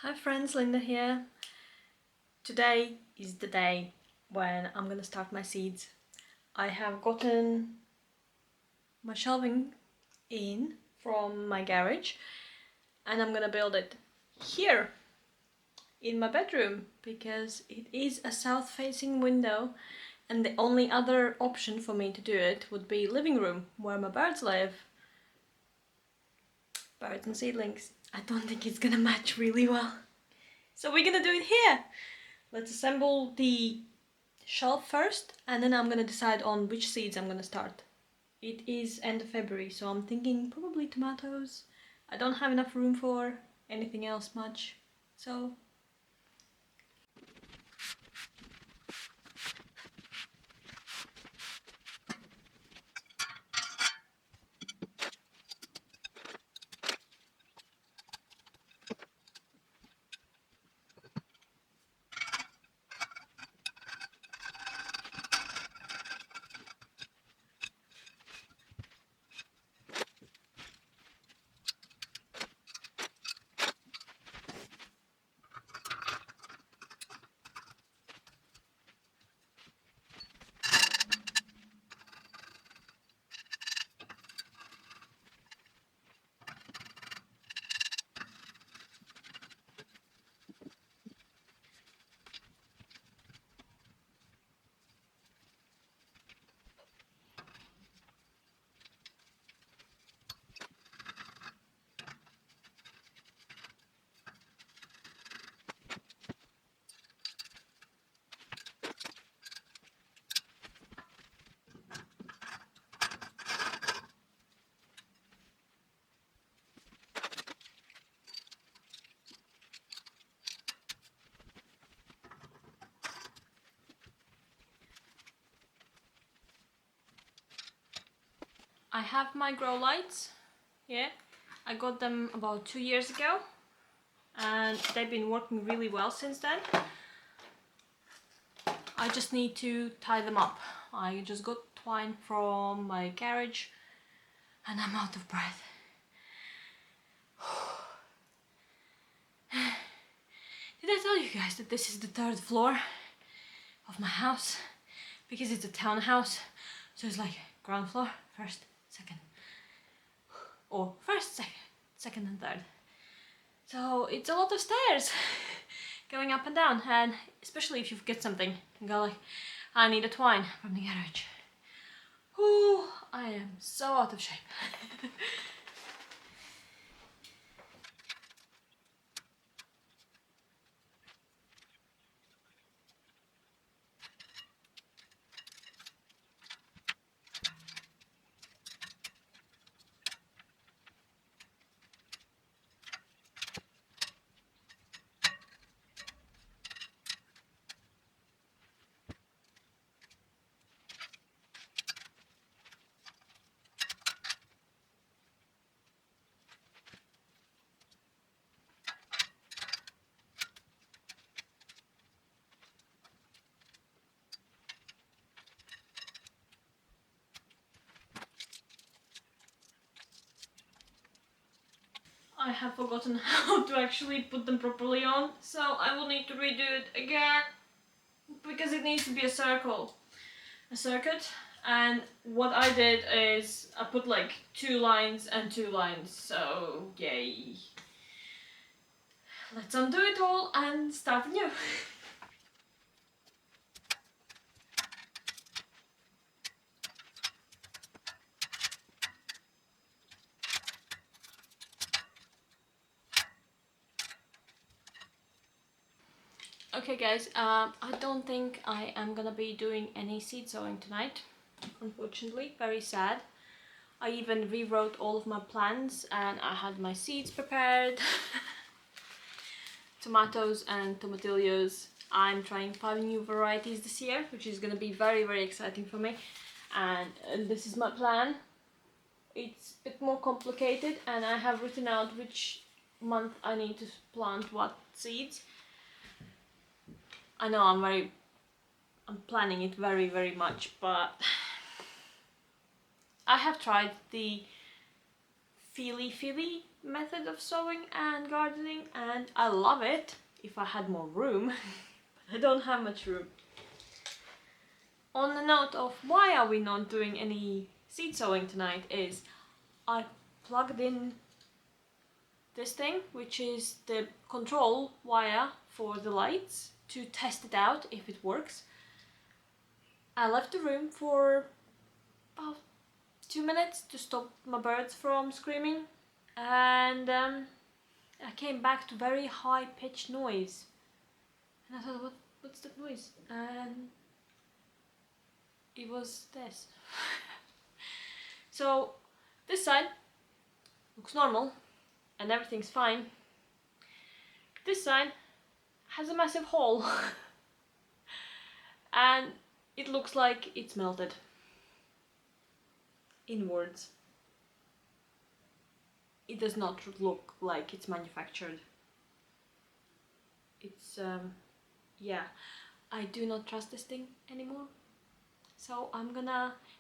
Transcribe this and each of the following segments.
Hi friends, Linda here. Today is the day when I'm gonna start my seeds. I have gotten my shelving in from my garage and I'm gonna build it here in my bedroom because it is a south-facing window and the only other option for me to do it would be living room where my birds live. Birds and seedlings. I don't think it's gonna match really well. So we're gonna do it here. Let's assemble the shelf first and then I'm gonna decide on which seeds I'm gonna start. It is end of February, so I'm thinking probably tomatoes. I don't have enough room for anything else much, so I have my grow lights. Yeah, I got them about 2 years ago and they've been working really well since then. I just need to tie them up. I just got twine from my garage and I'm out of breath. Did I tell you guys that this is the third floor of my house? Because it's a townhouse, so it's like ground floor, first, second, or first, second and third. So it's a lot of stairs going up and down, and especially if you forget something and go like, I need a twine from the garage. Ooh, I am so out of shape. I have forgotten how to actually put them properly on, so I will need to redo it again because it needs to be a circuit. And what I did is I put like 2 lines and 2 lines, so yay. Let's undo it all and start anew. Okay guys, I don't think I am gonna be doing any seed sowing tonight, unfortunately, very sad. I even rewrote all of my plans and I had my seeds prepared. Tomatoes and tomatillos. I'm trying 5 new varieties this year, which is gonna be very exciting for me. And this is my plan. It's a bit more complicated and I have written out which month I need to plant what seeds. I know I'm planning it very much, but I have tried the feely method of sewing and gardening, and I love it if I had more room. But I don't have much room. On the note of why are we not doing any seed sewing tonight is I plugged in this thing, which is the control wire for the lights, to test it out if it works. I left the room for about 2 minutes to stop my birds from screaming, and I came back to very high-pitched noise, and I thought, what's that noise? And it was this. So this side looks normal and everything's fine. This side has a massive hole and it looks like it's melted inwards. It does not look like it's manufactured. It's yeah, I do not trust this thing anymore. So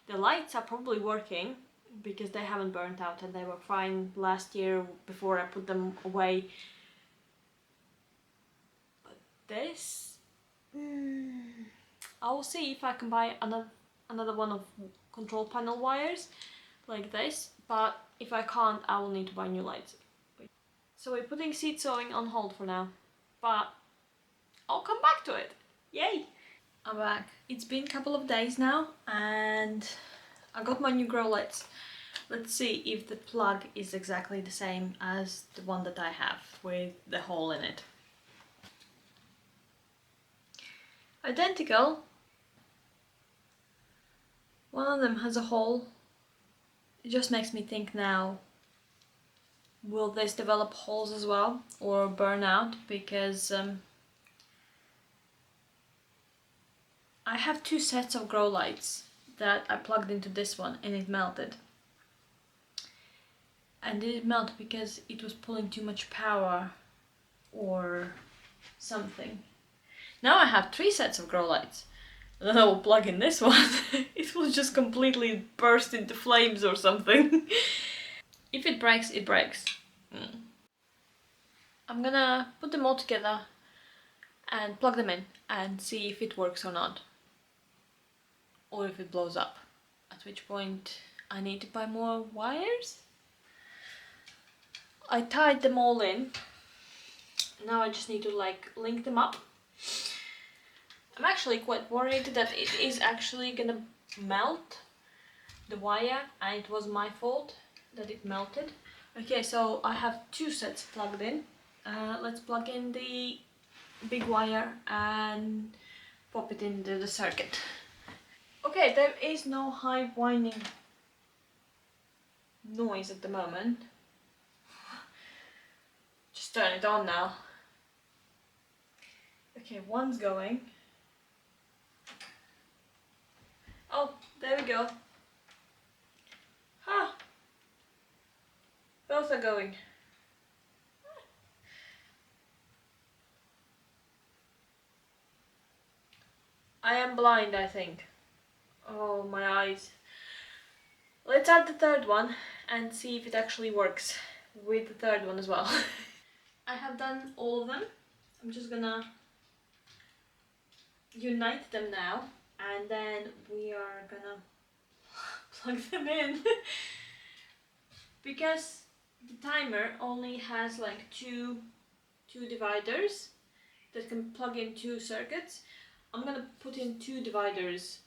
the lights are probably working because they haven't burnt out and they were fine last year before I put them away. But this, I will see if I can buy another one of control panel wires like this, but if I can't, I will need to buy new lights. So we're putting seed sewing on hold for now, but I'll come back to it. Yay! I'm back. It's been a couple of days now and I got my new grow lights. Let's see if the plug is exactly the same as the one that I have with the hole in it. Identical. One of them has a hole. It just makes me think now, will this develop holes as well or burn out? Because I have two sets of grow lights that I plugged into this one and it melted. And did it melt because it was pulling too much power or something? Now I have three sets of grow lights. And then I will plug in this one. It will just completely burst into flames or something. If it breaks, it breaks. I'm gonna put them all together and plug them in and see if it works or not. Or if it blows up. At which point I need to buy more wires. I tied them all in. Now I just need to link them up. I'm actually quite worried that it is actually gonna melt the wire and it was my fault that it melted. Okay, so I have two sets plugged in. Let's plug in the big wire and pop it into the circuit. Okay, there is no high whining noise at the moment. Just turn it on now. Okay, one's going. Oh, there we go. Ah, both are going. I am blind, I think. Oh, my eyes. Let's add the third one and see if it actually works with the third one as well. I have done all of them. I'm just gonna unite them now and then we are gonna plug them in. Because the timer only has like two dividers that can plug in two circuits, I'm gonna put in two dividers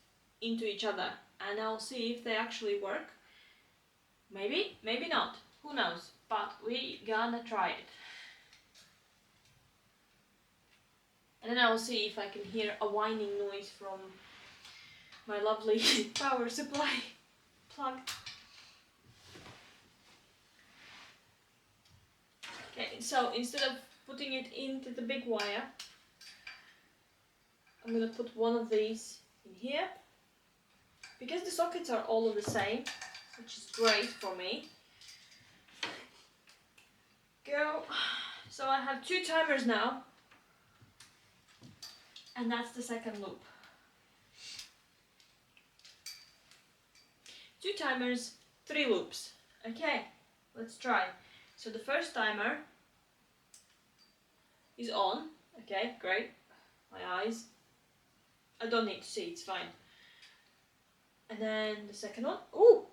into each other and I'll see if they actually work. Maybe, maybe not, who knows, but we gonna try it. And then I will see if I can hear a whining noise from my lovely power supply plug. Okay, so instead of putting it into the big wire, I'm gonna put one of these in here. Because the sockets are all of the same, which is great for me. Go. So I have two timers now. And that's the second loop. Two timers, three loops. Okay. let's try. So the first timer is on. Okay, great. My eyes. I don't need to see, it's fine. And then the second one. Ooh!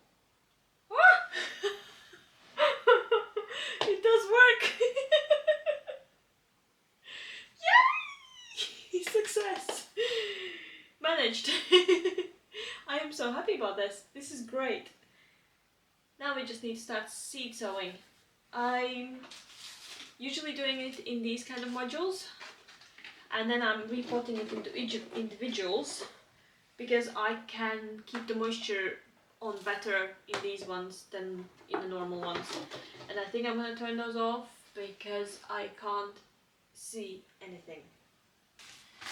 Ah! It does work! Yay! Success! Managed! I am so happy about this. This is great. Now we just need to start seed sowing. I'm usually doing it in these kind of modules, and then I'm repotting it into individuals because I can keep the moisture on better in these ones than in the normal ones. And I think I'm gonna turn those off because I can't see anything.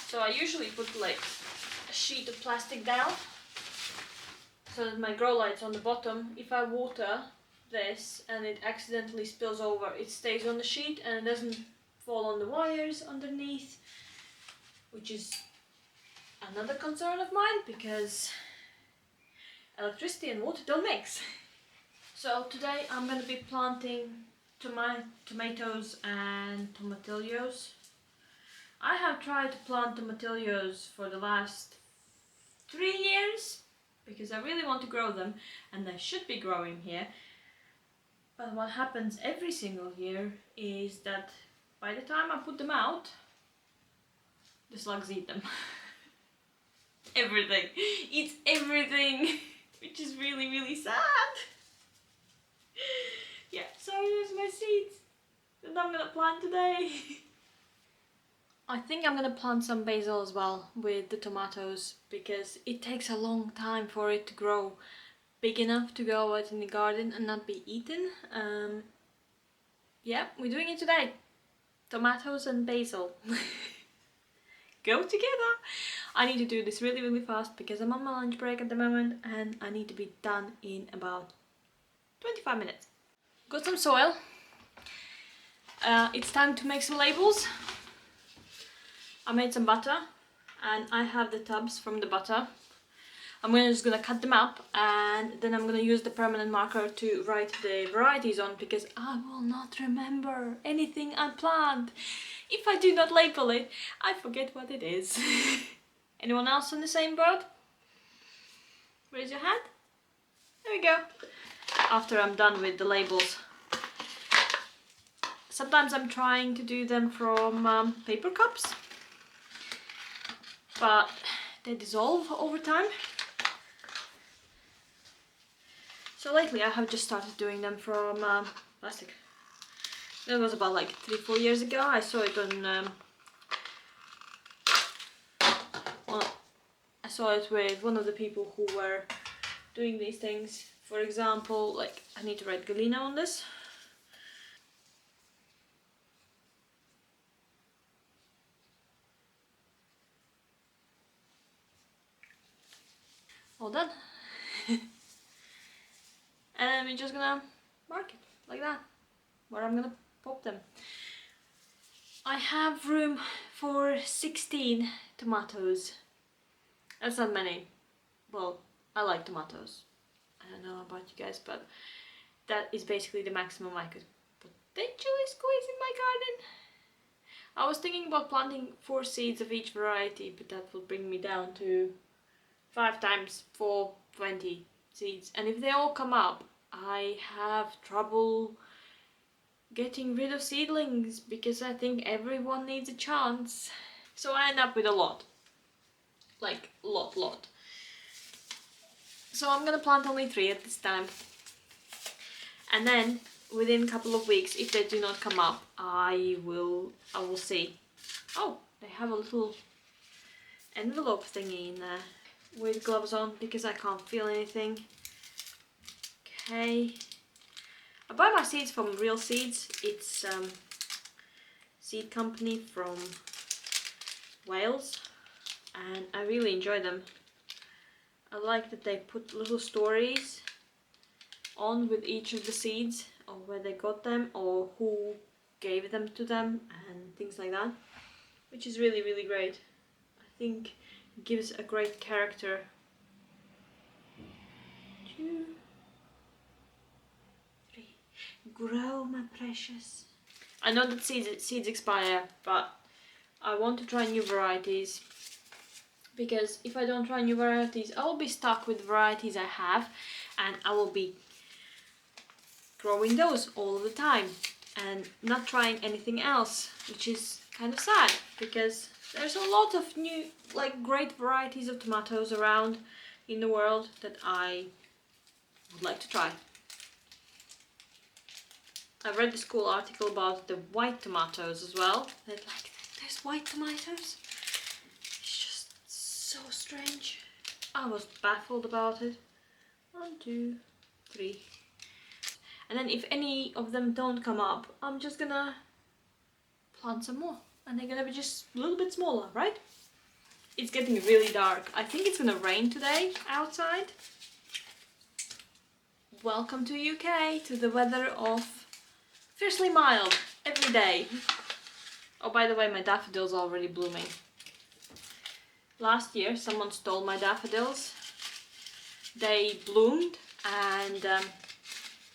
So I usually put like a sheet of plastic down so that my grow light's on the bottom. If I water this and it accidentally spills over, it stays on the sheet and it doesn't fall on the wires underneath, which is another concern of mine because electricity and water don't mix. So today I'm going to be planting tomatoes and tomatillos. I have tried to plant tomatillos for the last 3 years because I really want to grow them and they should be growing here. But what happens every single year is that by the time I put them out, the slugs eat them. Everything. It's everything. Which is really, really sad. Yeah, so here's my seeds that I'm gonna plant today. I think I'm gonna plant some basil as well with the tomatoes because it takes a long time for it to grow big enough to go out in the garden and not be eaten. Yeah, we're doing it today. Tomatoes and basil. Go together! I need to do this really, really fast because I'm on my lunch break at the moment and I need to be done in about 25 minutes. Got some soil. It's time to make some labels. I made some butter and I have the tubs from the butter. I'm just gonna cut them up and then I'm gonna use the permanent marker to write the varieties on because I will not remember anything I plant. If I do not label it, I forget what it is. Anyone else on the same boat? Raise your hand. There we go. After I'm done with the labels. Sometimes I'm trying to do them from paper cups, but they dissolve over time. So lately I have just started doing them from plastic. That was about like 3-4 years ago. I saw it on I saw it with one of the people who were doing these things. For example, like I need to write Galina on this. All done. And we're just gonna mark it like that, where I'm gonna pop them. I have room for 16 tomatoes. That's not many. Well, I like tomatoes. I don't know about you guys, but that is basically the maximum I could potentially squeeze in my garden. I was thinking about planting 4 seeds of each variety, but that will bring me down to 5 times 4, 20 seeds. And if they all come up, I have trouble getting rid of seedlings because I think everyone needs a chance. So I end up with a lot. Like, lot. So I'm gonna plant only 3 at this time. And then, within a couple of weeks, if they do not come up, I will see. Oh, they have a little envelope thingy in there with gloves on because I can't feel anything. Okay. I buy my seeds from Real Seeds. It's seed company from Wales and I really enjoy them. I like that they put little stories on with each of the seeds, or where they got them, or who gave them to them, and things like that, which is really, really great. I think it gives a great character. 2, 3. grow, my precious. I know that seeds expire, but I want to try new varieties, because if I don't try new varieties, I will be stuck with varieties I have, and I will be growing those all the time and not trying anything else, which is kind of sad, because there's a lot of new, like, great varieties of tomatoes around in the world that I would like to try. I read this cool article about the white tomatoes as well. That, like, there's white tomatoes. It's just so strange. I was baffled about it. 1, 2, 3. And then if any of them don't come up, I'm just gonna plant some more. And they're gonna be just a little bit smaller, right? It's getting really dark. I think it's gonna rain today outside. Welcome to UK, to the weather of fiercely mild every day. Oh, by the way, my daffodils are already blooming. Last year, someone stole my daffodils. They bloomed, and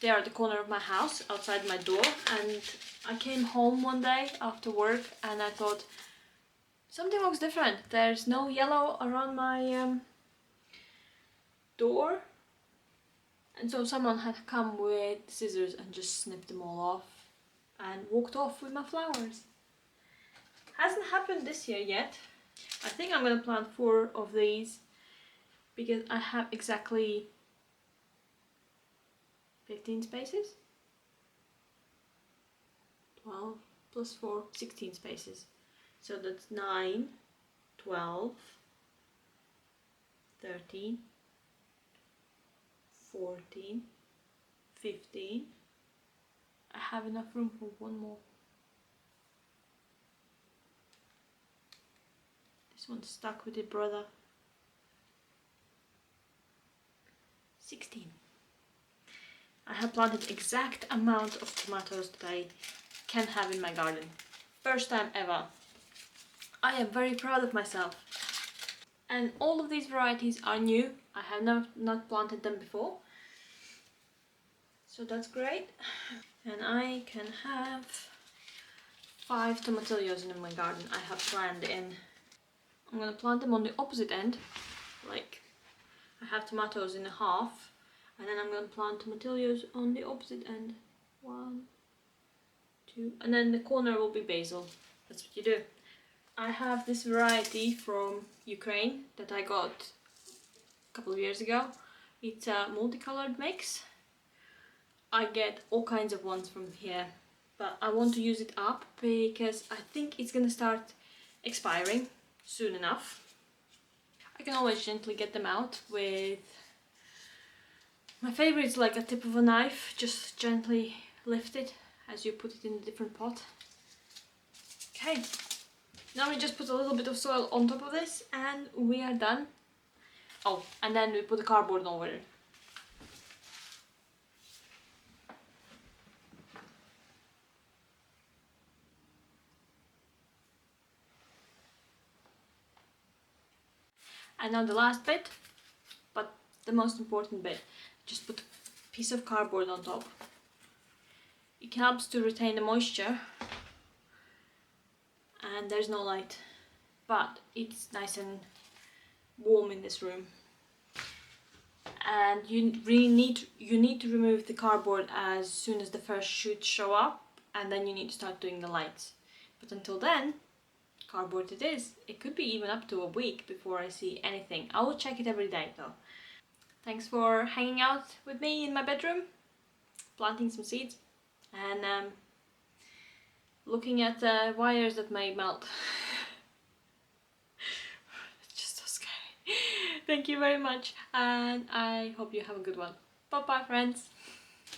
they are at the corner of my house, outside my door. And I came home one day after work, and I thought, something looks different. There's no yellow around my door. And so someone had come with scissors and just snipped them all off and walked off with my flowers. Hasn't happened this year yet. I think I'm gonna plant 4 of these because I have exactly 15 spaces. 12 plus 4, 16 spaces. So that's 9, 12, 13, 14, 15. I have enough room for one more. This one's stuck with it, brother. 16. I have planted exact amount of tomatoes that I can have in my garden. First time ever. I am very proud of myself. And all of these varieties are new. I have not planted them before. So that's great. And I can have 5 tomatillos in my garden I have planned in. I'm gonna plant them on the opposite end. Like, I have tomatoes in a half. And then I'm gonna plant tomatillos on the opposite end. 1, 2, and then the corner will be basil. That's what you do. I have this variety from Ukraine that I got a couple of years ago. It's a multicolored mix. I get all kinds of ones from here, but I want to use it up because I think it's gonna start expiring soon enough. I can always gently get them out with my favorite is like a tip of a knife. Just gently lift it as you put it in a different pot. Okay, now we just put a little bit of soil on top of this and we are done. Oh, and then we put the cardboard over it. And now the last bit, but the most important bit, just put a piece of cardboard on top. It helps to retain the moisture, and there's no light, but it's nice and warm in this room. And you need to remove the cardboard as soon as the first shoots show up, and then you need to start doing the lights. But until then, cardboard it is. It could be even up to a week before I see anything. I will check it every day though. Thanks for hanging out with me in my bedroom, planting some seeds, and looking at wires that may melt. It's just so scary. Thank you very much, and I hope you have a good one. Bye bye, friends.